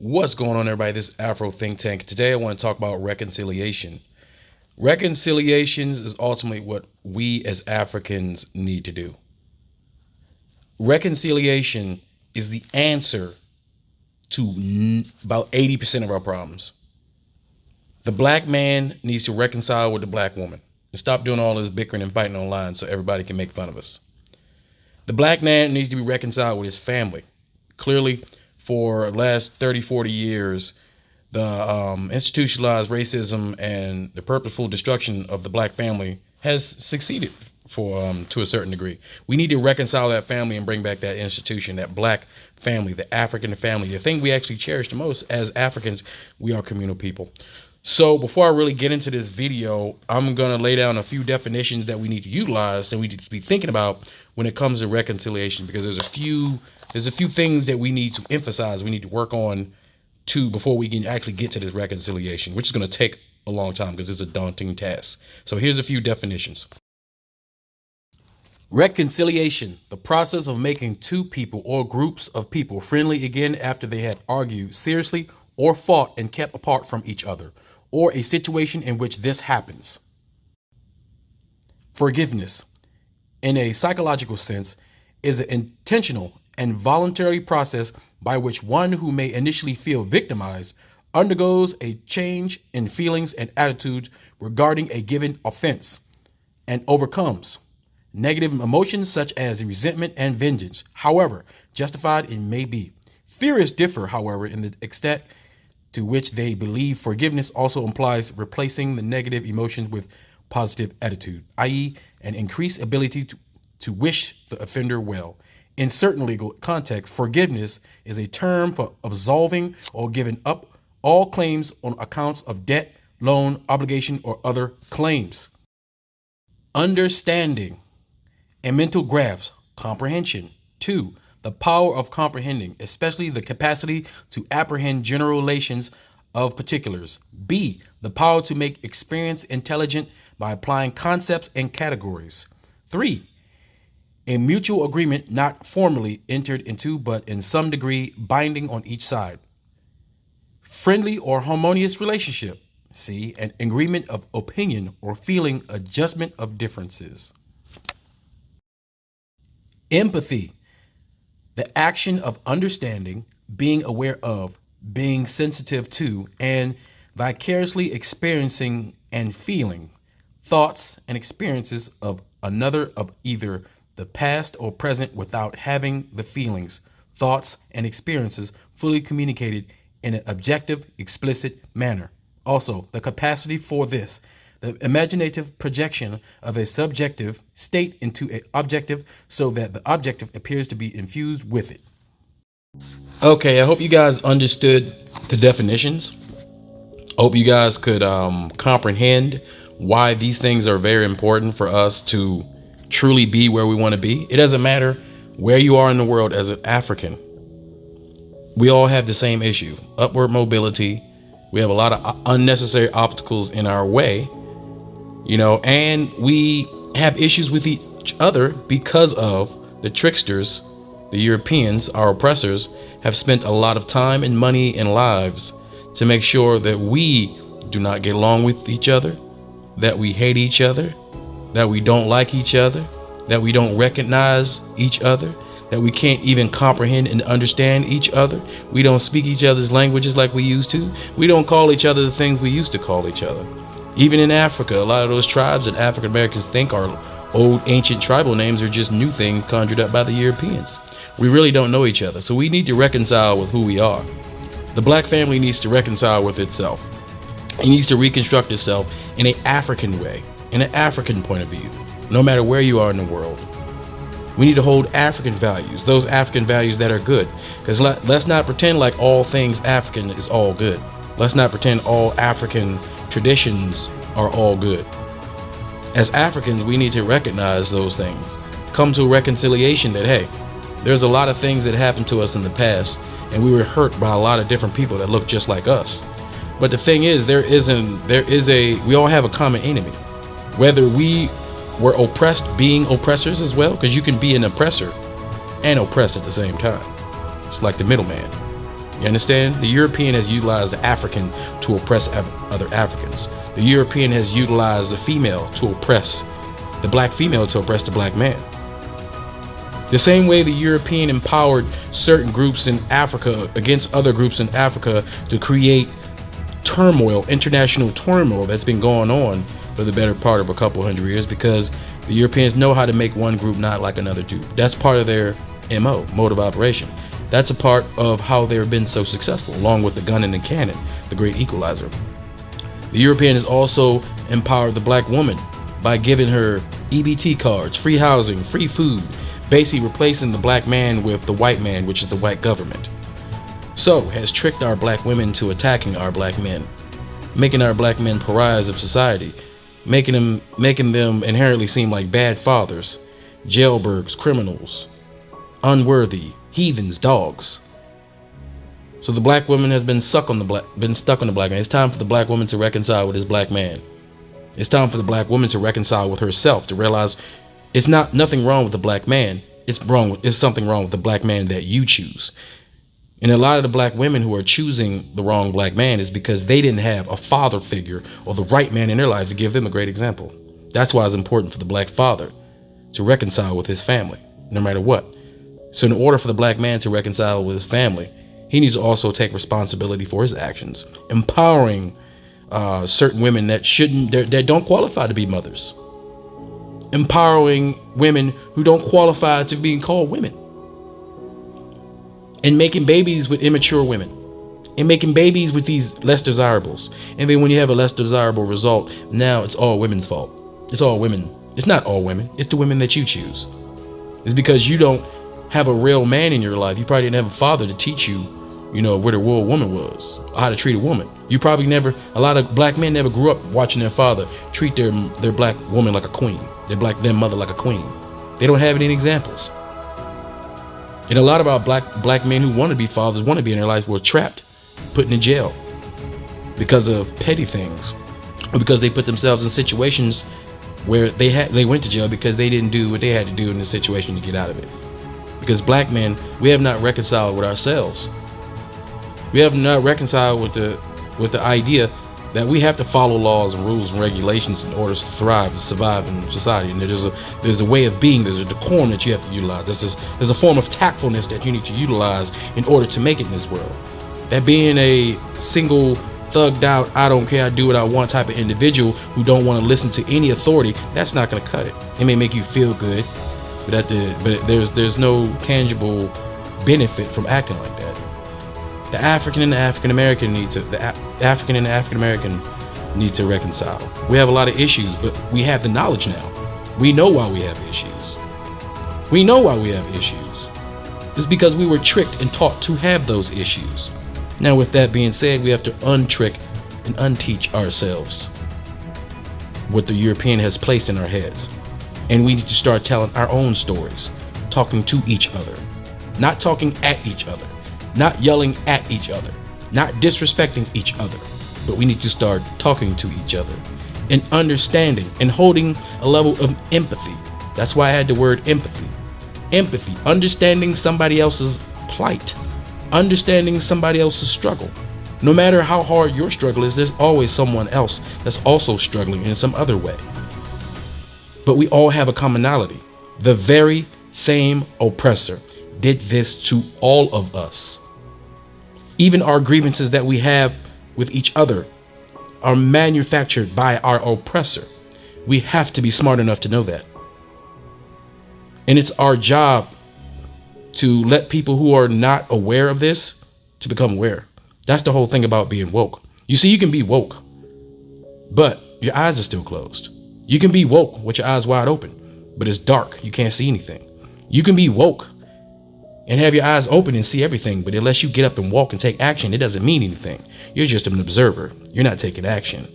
What's going on, everybody? This is Afro Think Tank. Today I want to talk about reconciliation. Reconciliations is ultimately what we as Africans need to do. Reconciliation is the answer to about 80% of our problems. The black man needs to reconcile with the black woman and stop doing all this bickering and fighting online so everybody can make fun of us. The black man needs to be reconciled with his family. Clearly, for the last 30, 40 years, the institutionalized racism and the purposeful destruction of the black family has succeeded to a certain degree. We need to reconcile that family and bring back that institution, that black family, the African family, the thing we actually cherish the most. As Africans, we are communal people. So before I really get into this video, I'm going to lay down a few definitions that we need to utilize and we need to be thinking about when it comes to reconciliation, because there's a few things that we need to emphasize, we need to work on before we can actually get to this reconciliation, which is going to take a long time because it's a daunting task. So here's a few definitions. Reconciliation, the process of making two people or groups of people friendly again after they had argued seriously or fought and kept apart from each other, or a situation in which this happens. Forgiveness, in a psychological sense, is an intentional and voluntary process by which one who may initially feel victimized undergoes a change in feelings and attitudes regarding a given offense and overcomes negative emotions such as resentment and vengeance, however justified it may be. Theorists differ, however, in the extent to which they believe forgiveness also implies replacing the negative emotions with positive attitude, i.e., an increased ability to wish the offender well. In certain legal contexts, forgiveness is a term for absolving or giving up all claims on accounts of debt, loan, obligation, or other claims. Understanding and mental grasp, comprehension. 2. The power of comprehending, especially the capacity to apprehend general relations of particulars. B. The power to make experience intelligent by applying concepts and categories. 3. A mutual agreement not formally entered into, but in some degree binding on each side. Friendly or harmonious relationship. C. An agreement of opinion or feeling, adjustment of differences. Empathy. The action of understanding, being aware of, being sensitive to, and vicariously experiencing and feeling thoughts and experiences of another of either the past or present without having the feelings, thoughts, and experiences fully communicated in an objective, explicit manner. Also, the capacity for this, the imaginative projection of a subjective state into an objective so that the objective appears to be infused with it. Okay, I hope you guys understood the definitions. I hope you guys could comprehend why these things are very important for us to truly be where we want to be. It doesn't matter where you are in the world as an African. We all have the same issue, upward mobility. We have a lot of unnecessary obstacles in our way, and we have issues with each other because of the tricksters, the Europeans, our oppressors, have spent a lot of time and money and lives to make sure that we do not get along with each other, that we hate each other, that we don't like each other, that we don't recognize each other, that we can't even comprehend and understand each other. We don't speak each other's languages like we used to. We don't call each other the things we used to call each other. Even in Africa, a lot of those tribes that African Americans think are old ancient tribal names are just new things conjured up by the Europeans. We really don't know each other, so we need to reconcile with who we are. The black family needs to reconcile with itself. It needs to reconstruct itself in an African way, in an African point of view, no matter where you are in the world. We need to hold African values, those African values that are good, because let's not pretend like all things African is all good. Let's not pretend all African traditions are all good. As Africans, we need to recognize those things, come to a reconciliation that, hey, there's a lot of things that happened to us in the past, and we were hurt by a lot of different people that look just like us. But the thing is, we all have a common enemy. Whether we were oppressed, being oppressors as well, because you can be an oppressor and oppressed at the same time. It's like the middleman. You understand? The European has utilized the African to oppress other Africans. The European has utilized the female to oppress the black female, to oppress the black man. The same way the European empowered certain groups in Africa against other groups in Africa to create turmoil, international turmoil that's been going on for the better part of a couple hundred years, because the Europeans know how to make one group not like another group. That's part of their mode of operation. That's a part of how they've been so successful, along with the gun and the cannon, the great equalizer. The European has also empowered the black woman by giving her EBT cards, free housing, free food, basically replacing the black man with the white man, which is the white government. So has tricked our black women to attacking our black men, making our black men pariahs of society, making them inherently seem like bad fathers, jailbirds, criminals, unworthy, heathens, dogs. So the black woman has been stuck on the black man. It's time for the black woman to reconcile with his black man. It's time for the black woman to reconcile with herself, to realize it's nothing wrong with the black man. It's something wrong with the black man that you choose. And a lot of the black women who are choosing the wrong black man is because they didn't have a father figure or the right man in their lives to give them a great example. That's why it's important for the black father to reconcile with his family, no matter what. So in order for the black man to reconcile with his family, he needs to also take responsibility for his actions, empowering certain women that don't qualify to be mothers, empowering women who don't qualify to being called women, and making babies with immature women, and making babies with these less desirables. And then when you have a less desirable result, now it's all women's fault. It's all women. It's not all women. It's the women that you choose. It's because you don't have a real man in your life. You probably didn't have a father to teach you, what a real woman was, how to treat a woman. You probably a lot of black men never grew up watching their father treat their black woman like a queen, their mother like a queen. They don't have any examples. And a lot of our black men who want to be fathers, want to be in their life, were trapped, put in jail because of petty things, or because they put themselves in situations where they went to jail because they didn't do what they had to do in the situation to get out of it. Because black men, we have not reconciled with ourselves. We have not reconciled with the idea that we have to follow laws and rules and regulations in order to thrive, to survive in society. And there's a way of being, there's a decorum that you have to utilize. There's a form of tactfulness that you need to utilize in order to make it in this world. That being a single, thugged out, I don't care, I do what I want type of individual who don't want to listen to any authority, that's not going to cut it. It may make you feel good, but there's no tangible benefit from acting like that. The African and the African American need to reconcile. We have a lot of issues, but we have the knowledge now. We know why we have issues. It's because we were tricked and taught to have those issues. Now, with that being said, we have to untrick and unteach ourselves what the European has placed in our heads. And we need to start telling our own stories, talking to each other, not talking at each other, not yelling at each other, not disrespecting each other, but we need to start talking to each other and understanding and holding a level of empathy. That's why I had the word empathy. Empathy, understanding somebody else's plight, understanding somebody else's struggle. No matter how hard your struggle is, there's always someone else that's also struggling in some other way. But we all have a commonality. The very same oppressor did this to all of us. Even our grievances that we have with each other are manufactured by our oppressor. We have to be smart enough to know that. And it's our job to let people who are not aware of this to become aware. That's the whole thing about being woke. You see, you can be woke, but your eyes are still closed. You can be woke with your eyes wide open, but it's dark. You can't see anything. You can be woke and have your eyes open and see everything, but unless you get up and walk and take action, it doesn't mean anything. You're just an observer. You're not taking action.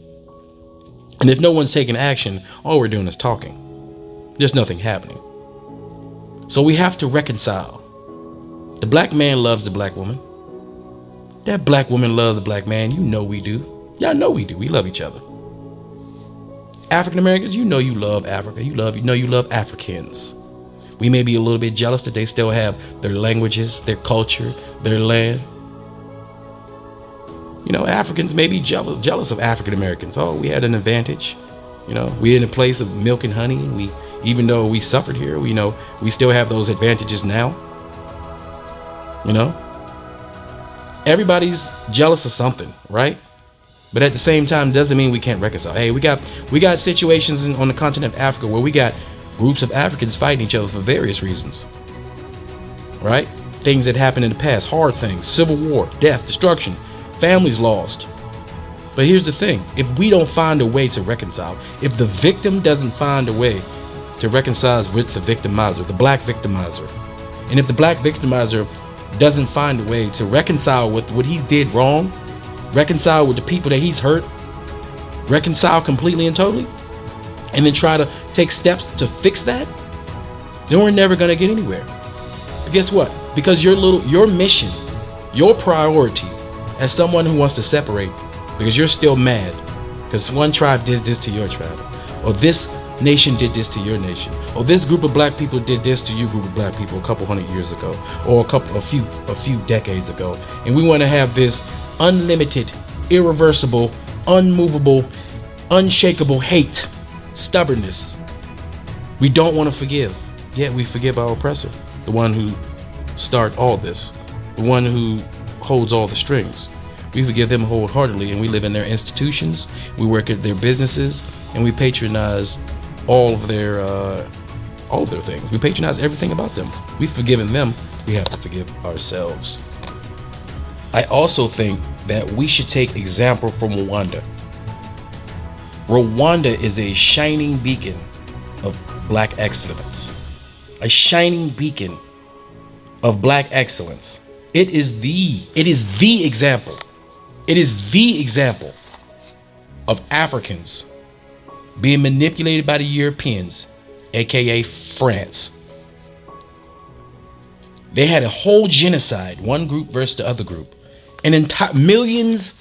And if no one's taking action, all we're doing is talking. There's nothing happening. So we have to reconcile. The black man loves the black woman. That black woman loves the black man. You know we do. Y'all know we do. We love each other. African Americans, you know you love Africa. You love Africans. We may be a little bit jealous that they still have their languages, their culture, their land. Africans may be jealous of African Americans. Oh, we had an advantage. We're in a place of milk and honey. Even though we suffered here, we still have those advantages now. Everybody's jealous of something, right? But at the same time, doesn't mean we can't reconcile. Hey, we got situations on the continent of Africa where we got groups of Africans fighting each other for various reasons, right? Things that happened in the past, hard things, civil war, death, destruction, families lost. But here's the thing: if we don't find a way to reconcile, if the victim doesn't find a way to reconcile with the victimizer, the black victimizer, and if the black victimizer doesn't find a way to reconcile with what he did wrong, reconcile with the people that he's hurt, reconcile completely and totally, and then try to take steps to fix that, then we're never going to get anywhere. But guess what? Because your mission, your priority as someone who wants to separate, because you're still mad because one tribe did this to your tribe, or this nation did this to your nation, or this group of black people did this to you group of black people a couple hundred years ago, or a few decades ago, and we want to have this unlimited, irreversible, unmovable, unshakable hate, stubbornness. We don't want to forgive, yet we forgive our oppressor, the one who started all this, the one who holds all the strings. We forgive them wholeheartedly, and we live in their institutions, we work at their businesses, and we patronize all of their things. We patronize everything about them. We've forgiven them. We have to forgive ourselves. I also think that we should take example from Rwanda. Rwanda is a shining beacon of black excellence. A shining beacon of black excellence. It is the example. It is the example of Africans being manipulated by the Europeans, aka France. They had a whole genocide, one group versus the other group. And millions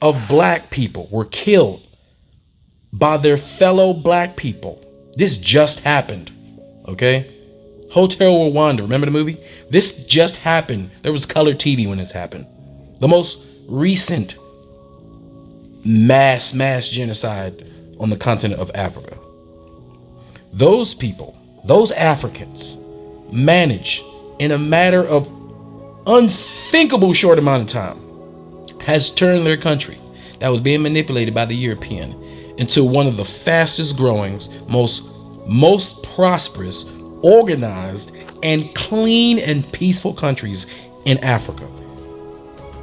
of black people were killed by their fellow black people. This just happened, okay? Hotel Rwanda, remember the movie? This just happened. There was color TV when this happened. The most recent mass genocide on the continent of Africa. Those people, those Africans, managed in a matter of unthinkable short amount of time, has turned their country that was being manipulated by the European into one of the fastest growing, most prosperous, organized, and clean and peaceful countries in Africa.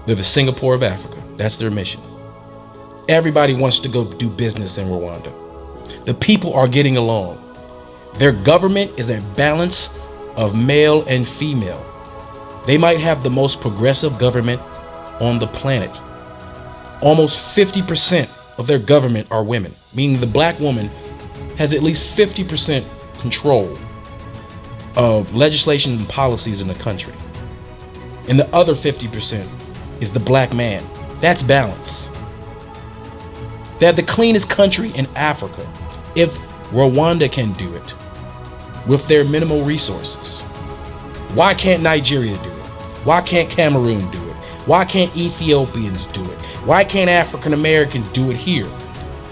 They're the Singapore of Africa. That's their mission. Everybody wants to go do business in Rwanda. The people are getting along. Their government is a balance of male and female. They might have the most progressive government on the planet. Almost 50% of their government are women, meaning the black woman has at least 50% control of legislation and policies in the country. And the other 50% is the black man. That's balance. They're the cleanest country in Africa. If Rwanda can do it with their minimal resources, why can't Nigeria do it? Why can't Cameroon do it? Why can't Ethiopians do it? Why can't African Americans do it here?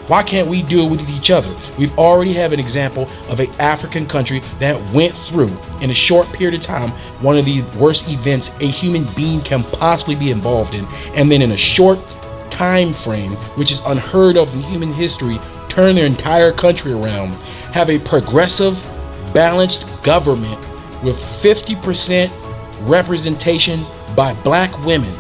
Why can't we do it with each other? We've already have an example of an African country that went through, in a short period of time, one of the worst events a human being can possibly be involved in. And then in a short time frame, which is unheard of in human history, turn their entire country around, have a progressive, balanced government with 50% representation by black women,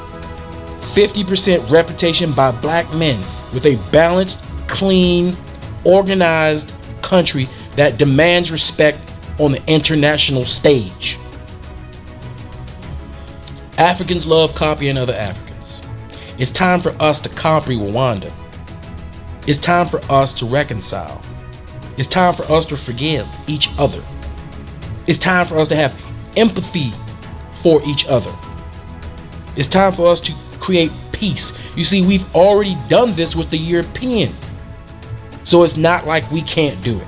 50% representation by black men, with a balanced, clean, organized country that demands respect on the international stage. Africans love copying other Africans. It's time for us to copy Rwanda. It's time for us to reconcile. It's time for us to forgive each other. It's time for us to have empathy for each other. It's time for us to create peace. You see, we've already done this with the European. So it's not like we can't do it.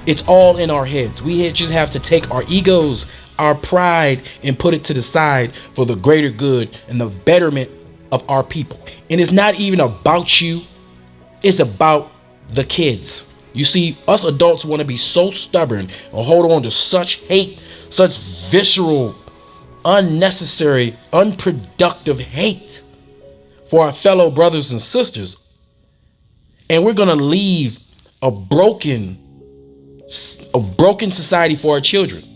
It's all in our heads. We just have to take our egos, our pride, and put it to the side for the greater good and the betterment of our people. And it's not even about you. It's about the kids. You see, us adults want to be so stubborn and hold on to such hate, such visceral, unnecessary, unproductive hate for our fellow brothers and sisters. And we're going to leave a broken society for our children.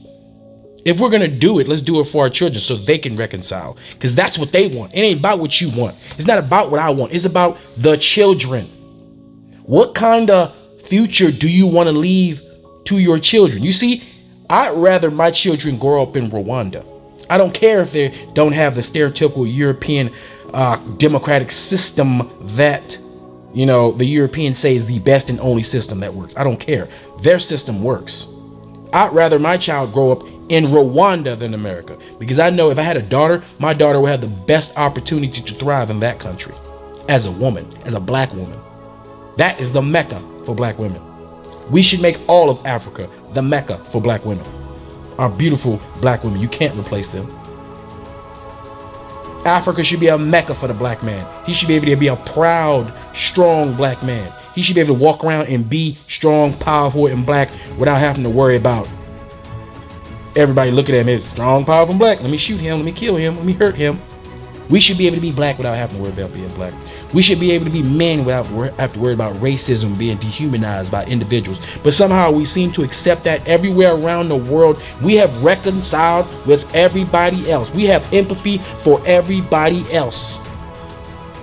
If we're going to do it, let's do it for our children so they can reconcile, because that's what they want. It ain't about what you want. It's not about what I want. It's about the children. What kind of future do you want to leave to your children? You see, I'd rather my children grow up in Rwanda. I don't care if they don't have the stereotypical European democratic system that, you know, the Europeans say is the best and only system that works. I don't care. Their system works. I'd rather my child grow up in Rwanda than America, because I know if I had a daughter, my daughter would have the best opportunity to thrive in that country as a woman, as a black woman. That is the Mecca for black women. We should make all of Africa the Mecca for black women. Our beautiful black women. You can't replace them. Africa should be a Mecca for the black man. He should be able to be a proud, strong black man. He should be able to walk around and be strong, powerful, and black without having to worry about everybody looking at him as strong, powerful, and black. Let me shoot him. Let me kill him. Let me hurt him. We should be able to be black without having to worry about being black. We should be able to be men without have to worry about racism, being dehumanized by individuals. But somehow we seem to accept that everywhere around the world. We have reconciled with everybody else. We have empathy for everybody else.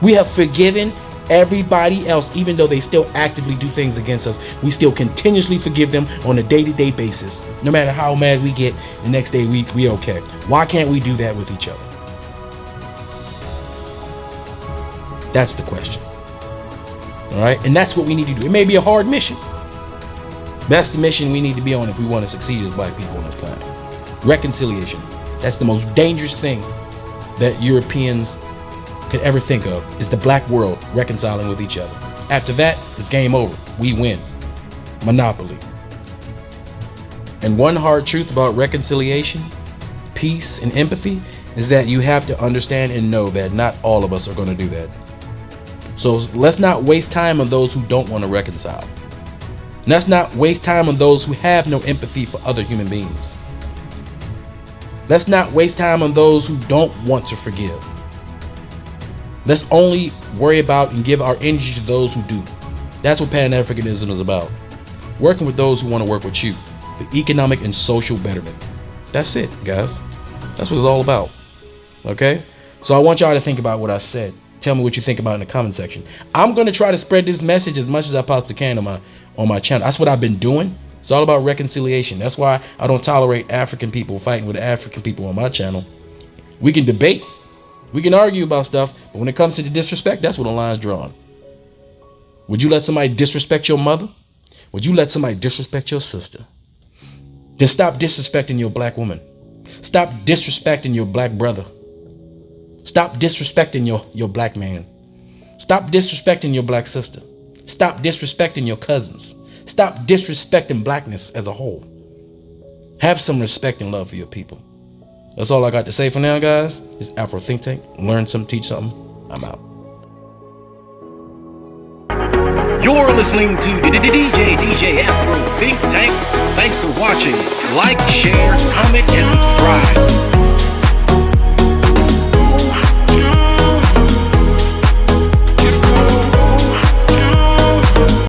We have forgiven everybody else, even though they still actively do things against us. We still continuously forgive them on a day-to-day basis. No matter how mad we get, the next day we okay. Why can't we do that with each other? That's the question. All right, and that's what we need to do. It may be a hard mission. That's the mission we need to be on if we want to succeed as black people on this planet. Reconciliation. That's the most dangerous thing that Europeans could ever think of, is the black world reconciling with each other. After that, it's game over. We win. Monopoly. And one hard truth about reconciliation, peace, and empathy is that you have to understand and know that not all of us are going to do that. So let's not waste time on those who don't want to reconcile. Let's not waste time on those who have no empathy for other human beings. Let's not waste time on those who don't want to forgive. Let's only worry about and give our energy to those who do. That's what Pan-Africanism is about. Working with those who want to work with you for economic and social betterment. That's it, guys. That's what it's all about. Okay? So I want y'all to think about what I said. Tell me what you think about in the comment section. I'm going to try to spread this message as much as I possibly can on my channel. That's what I've been doing. It's all about reconciliation. That's why I don't tolerate African people fighting with African people on my channel. We can debate. We can argue about stuff. But when it comes to the disrespect, that's where the line's drawn. Would you let somebody disrespect your mother? Would you let somebody disrespect your sister? Then stop disrespecting your black woman. Stop disrespecting your black brother. Stop disrespecting your black man. Stop disrespecting your black sister. Stop disrespecting your cousins. Stop disrespecting blackness as a whole. Have some respect and love for your people. That's all I got to say for now, guys. It's Afro Think Tank. Learn something, teach something. I'm out. You're listening to DJ Afro Think Tank. Thanks for watching. Like, share, comment, and subscribe.